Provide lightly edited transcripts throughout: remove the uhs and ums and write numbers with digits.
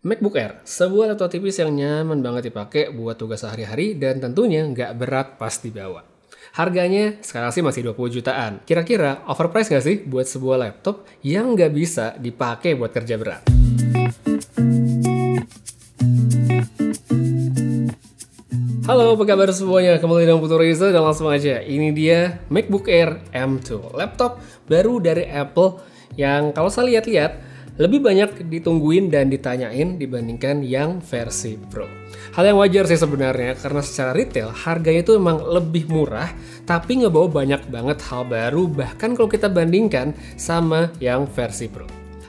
MacBook Air, sebuah laptop tipis yang nyaman banget dipakai buat tugas sehari-hari dan tentunya nggak berat pas dibawa. Harganya sekarang sih masih 20 jutaan. Kira-kira overpriced nggak sih buat sebuah laptop yang nggak bisa dipakai buat kerja berat? Halo, apa kabar semuanya? Kembali dengan Putu Reza dan langsung aja. Ini dia MacBook Air M2, laptop baru dari Apple yang kalau saya lihat-lihat lebih banyak ditungguin dan ditanyain dibandingkan yang versi Pro. Hal yang wajar sih sebenarnya karena secara retail harganya itu emang lebih murah tapi ngebawa banyak banget hal baru bahkan kalau kita bandingkan sama yang versi Pro.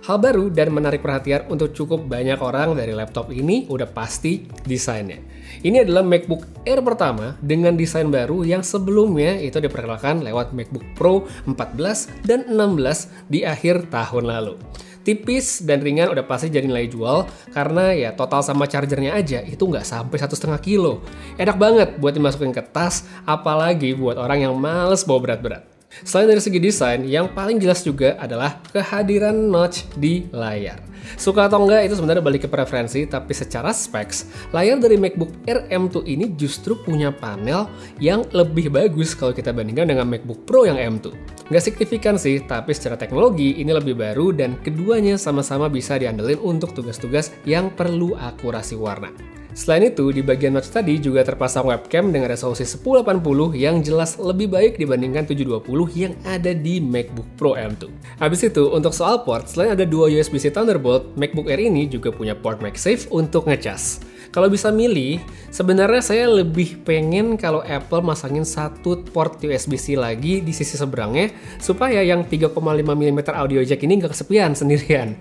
Hal baru dan menarik perhatian untuk cukup banyak orang dari laptop ini udah pasti desainnya. Ini adalah MacBook Air pertama dengan desain baru yang sebelumnya itu diperkenalkan lewat MacBook Pro 14 dan 16 di akhir tahun lalu. Tipis dan ringan udah pasti jadi nilai jual karena ya total sama chargernya aja itu nggak sampai 1,5 kilo. Enak banget buat dimasukin ke tas, apalagi buat orang yang males bawa berat-berat. Selain dari segi desain, yang paling jelas juga adalah kehadiran notch di layar. Suka atau enggak itu sebenarnya balik ke preferensi, tapi secara specs, layar dari MacBook Air M2 ini justru punya panel yang lebih bagus kalau kita bandingkan dengan MacBook Pro yang M2. Nggak signifikan sih, tapi secara teknologi ini lebih baru dan keduanya sama-sama bisa diandelin untuk tugas-tugas yang perlu akurasi warna. Selain itu, di bagian notch tadi juga terpasang webcam dengan resolusi 1080 yang jelas lebih baik dibandingkan 720 yang ada di MacBook Pro M2. Habis itu, untuk soal port, selain ada dua USB-C Thunderbolt, MacBook Air ini juga punya port MagSafe untuk ngecas. Kalau bisa milih, sebenarnya saya lebih pengen kalau Apple masangin satu port USB-C lagi di sisi seberangnya supaya yang 3,5 mm audio jack ini nggak kesepian sendirian.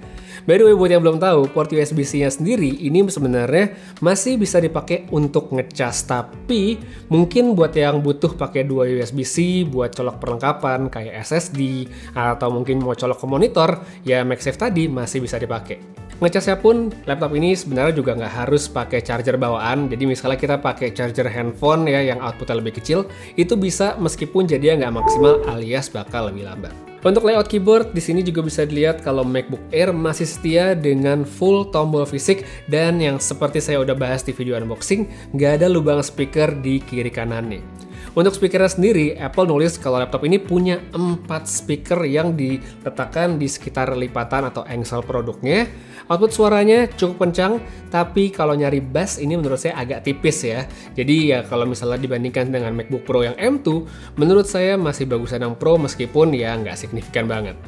By the way, buat yang belum tahu, port USB-C-nya sendiri ini sebenarnya masih bisa dipakai untuk ngecas, tapi mungkin buat yang butuh pakai dua USB-C buat colok perlengkapan kayak SSD atau mungkin mau colok ke monitor, ya MagSafe tadi masih bisa dipakai. Ngecasnya pun laptop ini sebenarnya juga nggak harus pakai charger bawaan, jadi misalnya kita pakai charger handphone ya yang outputnya lebih kecil, itu bisa meskipun jadinya nggak maksimal alias bakal lebih lambat. Untuk layout keyboard, di sini juga bisa dilihat kalau MacBook Air masih setia dengan full tombol fisik dan yang seperti saya udah bahas di video unboxing, nggak ada lubang speaker di kiri kanannya. Untuk speakernya sendiri, Apple nulis kalau laptop ini punya 4 speaker yang diletakkan di sekitar lipatan atau engsel produknya. Output suaranya cukup kencang, tapi kalau nyari bass ini menurut saya agak tipis ya. Jadi ya kalau misalnya dibandingkan dengan MacBook Pro yang M2, menurut saya masih bagusan yang Pro meskipun ya nggak signifikan banget.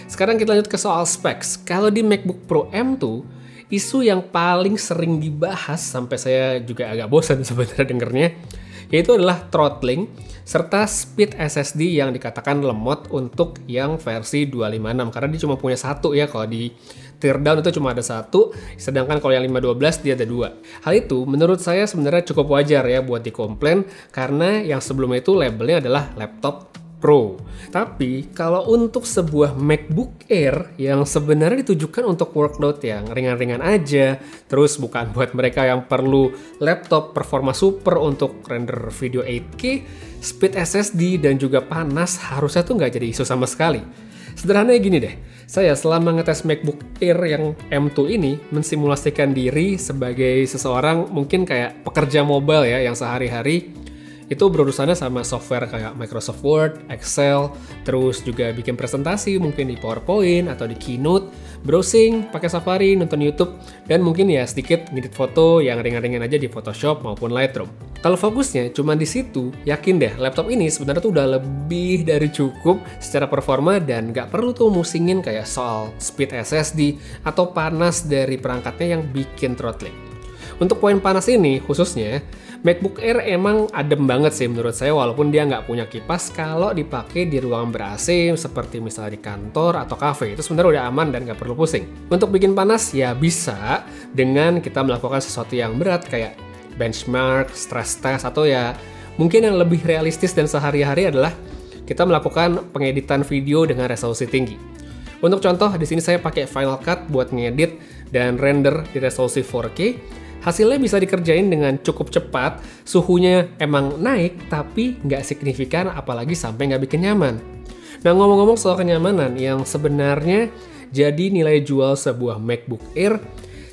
Sekarang kita lanjut ke soal specs. Kalau di MacBook Pro M2, isu yang paling sering dibahas sampai saya juga agak bosan sebenarnya dengernya, yaitu adalah throttling serta speed SSD yang dikatakan lemot untuk yang versi 256 karena dia cuma punya satu ya, kalau di teardown itu cuma ada satu, sedangkan kalau yang 512 dia ada dua. Hal itu menurut saya sebenarnya cukup wajar ya buat dikomplain karena yang sebelumnya itu labelnya adalah laptop Pro. Tapi kalau untuk sebuah MacBook Air yang sebenarnya ditujukan untuk workload yang ringan-ringan aja, terus bukan buat mereka yang perlu laptop performa super untuk render video 8K, speed SSD dan juga panas harusnya tuh nggak jadi isu sama sekali. Sederhananya gini deh, saya selama ngetes MacBook Air yang M2 ini mensimulasikan diri sebagai seseorang mungkin kayak pekerja mobile ya yang sehari-hari itu berurusannya sama software kayak Microsoft Word, Excel, terus juga bikin presentasi mungkin di PowerPoint atau di Keynote, browsing, pakai Safari, nonton YouTube, dan mungkin ya sedikit ngedit foto yang ringan-ringan aja di Photoshop maupun Lightroom. Kalau fokusnya cuma di situ, yakin deh laptop ini sebenarnya tuh udah lebih dari cukup secara performa dan nggak perlu tuh musingin kayak soal speed SSD atau panas dari perangkatnya yang bikin throttling. Untuk poin panas ini khususnya, MacBook Air emang adem banget sih menurut saya walaupun dia nggak punya kipas kalau dipakai di ruangan ber-AC seperti misalnya di kantor atau cafe itu sebenarnya udah aman dan nggak perlu pusing. Untuk bikin panas ya bisa dengan kita melakukan sesuatu yang berat kayak benchmark, stress test atau ya mungkin yang lebih realistis dan sehari-hari adalah kita melakukan pengeditan video dengan resolusi tinggi. Untuk contoh di sini saya pakai Final Cut buat ngedit dan render di resolusi 4K. Hasilnya bisa dikerjain dengan cukup cepat, suhunya emang naik tapi nggak signifikan apalagi sampai nggak bikin nyaman. Nah ngomong-ngomong soal kenyamanan yang sebenarnya jadi nilai jual sebuah MacBook Air,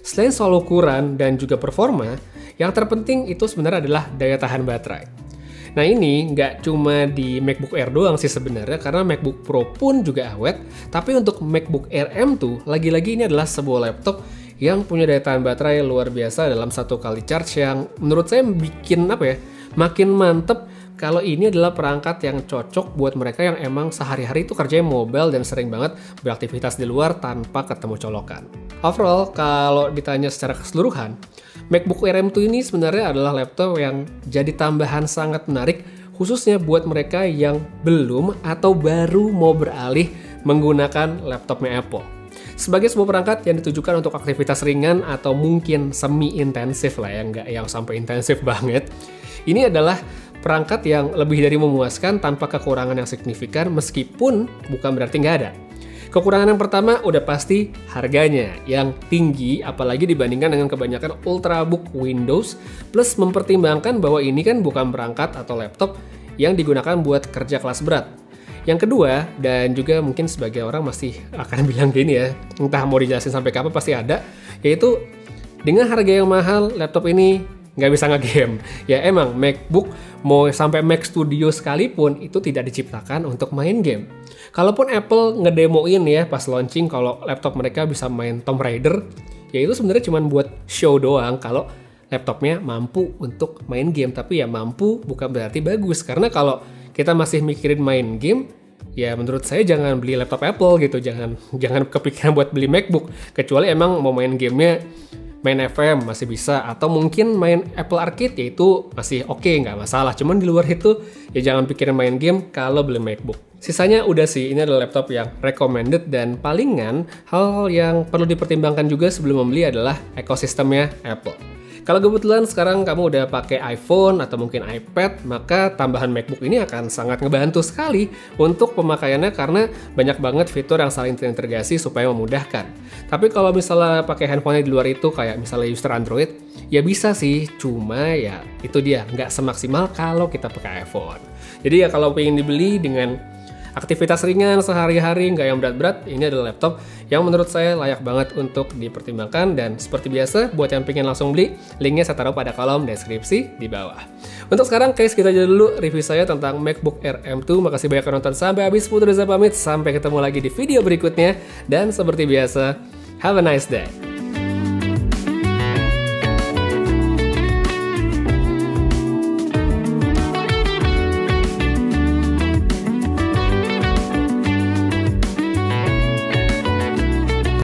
Selain soal ukuran dan juga performa, yang terpenting itu sebenarnya adalah daya tahan baterai. Nah ini nggak cuma di MacBook Air doang sih sebenarnya, karena MacBook Pro pun juga awet. Tapi untuk MacBook Air M2, lagi-lagi ini adalah sebuah laptop yang punya daya tahan baterai luar biasa dalam satu kali charge, yang menurut saya bikin makin mantep kalau ini adalah perangkat yang cocok buat mereka yang emang sehari-hari itu kerjanya mobile dan sering banget beraktivitas di luar tanpa ketemu colokan. Overall, kalau ditanya secara keseluruhan, MacBook Air M2 ini sebenarnya adalah laptop yang jadi tambahan sangat menarik, khususnya buat mereka yang belum atau baru mau beralih menggunakan laptopnya Apple. Sebagai sebuah perangkat yang ditujukan untuk aktivitas ringan atau mungkin semi-intensif lah ya, nggak yang sampai intensif banget. Ini adalah perangkat yang lebih dari memuaskan tanpa kekurangan yang signifikan, meskipun bukan berarti nggak ada. Kekurangan yang pertama udah pasti harganya yang tinggi, apalagi dibandingkan dengan kebanyakan Ultrabook Windows, plus mempertimbangkan bahwa ini kan bukan perangkat atau laptop yang digunakan buat kerja kelas berat. Yang kedua, dan juga mungkin sebagai orang masih akan bilang gini ya, entah mau dijelasin sampai kapan pasti ada, yaitu dengan harga yang mahal, laptop ini nggak bisa nge-game. Ya emang MacBook mau sampai Mac Studio sekalipun itu tidak diciptakan untuk main game. Kalaupun Apple ngedemoin ya pas launching kalau laptop mereka bisa main Tomb Raider, ya itu sebenarnya cuma buat show doang kalau laptopnya mampu untuk main game. Tapi ya mampu bukan berarti bagus, karena kalau kita masih mikirin main game, ya menurut saya jangan beli laptop Apple gitu, jangan kepikiran buat beli MacBook, kecuali emang mau main gamenya main FM masih bisa, atau mungkin main Apple Arcade, ya itu masih oke, nggak masalah. Cuman di luar itu ya jangan pikirin main game kalau beli MacBook. Sisanya udah sih, ini adalah laptop yang recommended, dan palingan hal yang perlu dipertimbangkan juga sebelum membeli adalah ekosistemnya Apple. Kalau kebetulan sekarang kamu udah pakai iPhone atau mungkin iPad, maka tambahan MacBook ini akan sangat ngebantu sekali untuk pemakaiannya, karena banyak banget fitur yang saling terintegrasi supaya memudahkan. Tapi kalau misalnya pakai handphone di luar itu, kayak misalnya user Android, ya bisa sih, cuma ya itu dia, nggak semaksimal kalau kita pakai iPhone. Jadi ya kalau pengen dibeli dengan aktivitas ringan sehari-hari, nggak yang berat-berat, ini adalah laptop yang menurut saya layak banget untuk dipertimbangkan. Dan seperti biasa, buat yang pengen langsung beli, linknya saya taruh pada kolom deskripsi di bawah. Untuk sekarang, guys, kita aja dulu review saya tentang MacBook Air M2. Makasih banyak yang nonton sampai habis. Putu Reza pamit, sampai ketemu lagi di video berikutnya. Dan seperti biasa, have a nice day.